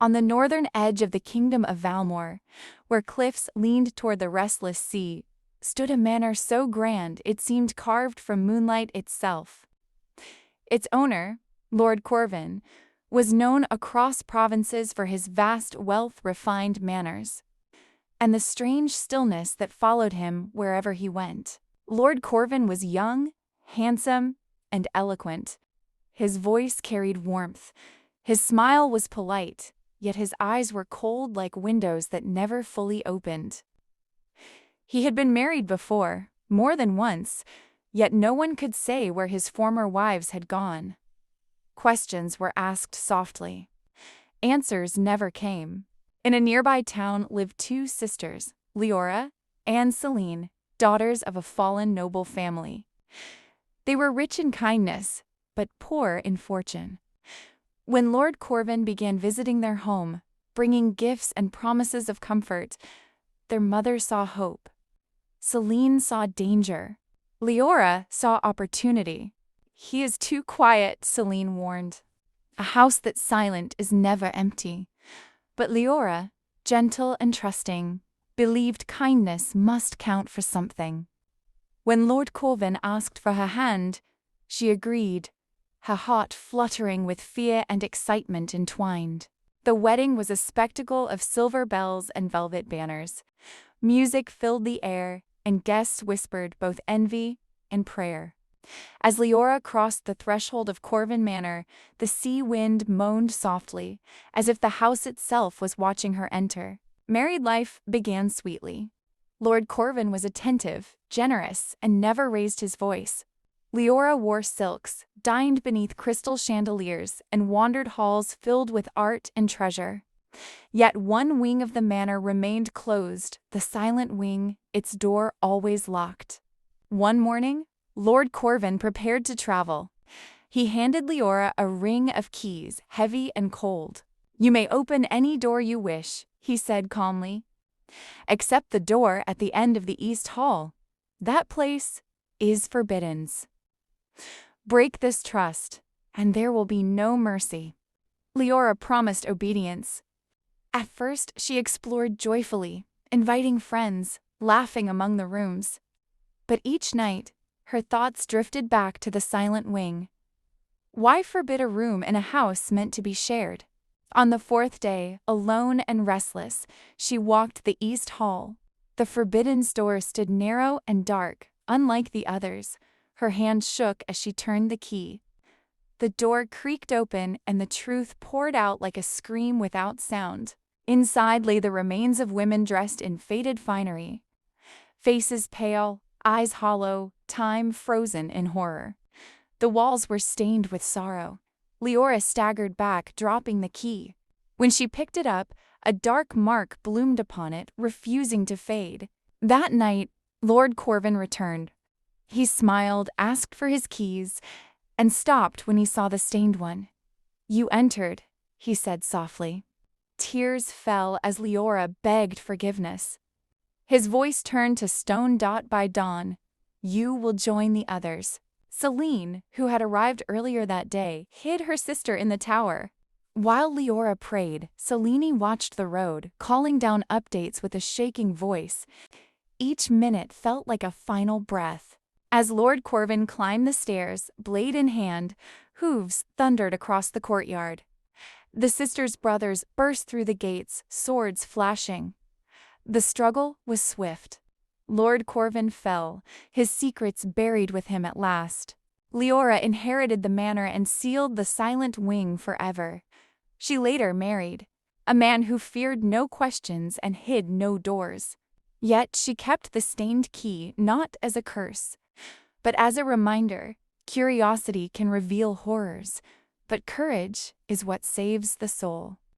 On the northern edge of the kingdom of Valmore, where cliffs leaned toward the restless sea, stood a manor so grand it seemed carved from moonlight itself. Its owner, Lord Corvin, was known across provinces for his vast wealth-refined manners, and the strange stillness that followed him wherever he went. Lord Corvin was young, handsome, and eloquent. His voice carried warmth. His smile was polite, yet his eyes were cold like windows that never fully opened. He had been married before, more than once, yet no one could say where his former wives had gone. Questions were asked softly. Answers never came. In a nearby town lived two sisters, Leora and Celine, daughters of a fallen noble family. They were rich in kindness, but poor in fortune. When Lord Corvin began visiting their home, bringing gifts and promises of comfort, their mother saw hope. Celine saw danger. Leora saw opportunity. "He is too quiet," Celine warned. "A house that's silent is never empty." But Leora, gentle and trusting, believed kindness must count for something. When Lord Corvin asked for her hand, she agreed, her heart fluttering with fear and excitement entwined. The wedding was a spectacle of silver bells and velvet banners. Music filled the air, and guests whispered both envy and prayer. As Leora crossed the threshold of Corvin Manor, the sea wind moaned softly, as if the house itself was watching her enter. Married life began sweetly. Lord Corvin was attentive, generous, and never raised his voice. Leora wore silks, dined beneath crystal chandeliers, and wandered halls filled with art and treasure. Yet one wing of the manor remained closed, the silent wing, its door always locked. One morning, Lord Corvin prepared to travel. He handed Leora a ring of keys, heavy and cold. "You may open any door you wish," he said calmly, "except the door at the end of the East Hall. That place is forbidden. Break this trust, and there will be no mercy." Leora promised obedience. At first, she explored joyfully, inviting friends, laughing among the rooms. But each night, her thoughts drifted back to the silent wing. Why forbid a room in a house meant to be shared? On the fourth day, alone and restless, she walked the East Hall. The forbidden door stood narrow and dark, unlike the others. Her hand shook as she turned the key. The door creaked open, and the truth poured out like a scream without sound. Inside lay the remains of women dressed in faded finery. Faces pale, eyes hollow, time frozen in horror. The walls were stained with sorrow. Leora staggered back, dropping the key. When she picked it up, a dark mark bloomed upon it, refusing to fade. That night, Lord Corvin returned. He smiled, asked for his keys, and stopped when he saw the stained one. "You entered," he said softly. Tears fell as Leora begged forgiveness. His voice turned to stone by dawn. "You will join the others." Celine, who had arrived earlier that day, hid her sister in the tower. While Leora prayed, Celine watched the road, calling down updates with a shaking voice. Each minute felt like a final breath. As Lord Corvin climbed the stairs, blade in hand, hooves thundered across the courtyard. The sisters' brothers burst through the gates, swords flashing. The struggle was swift. Lord Corvin fell, his secrets buried with him at last. Leora inherited the manor and sealed the silent wing forever. She later married a man who feared no questions and hid no doors. Yet she kept the stained key not as a curse, but as a reminder. Curiosity can reveal horrors, but courage is what saves the soul.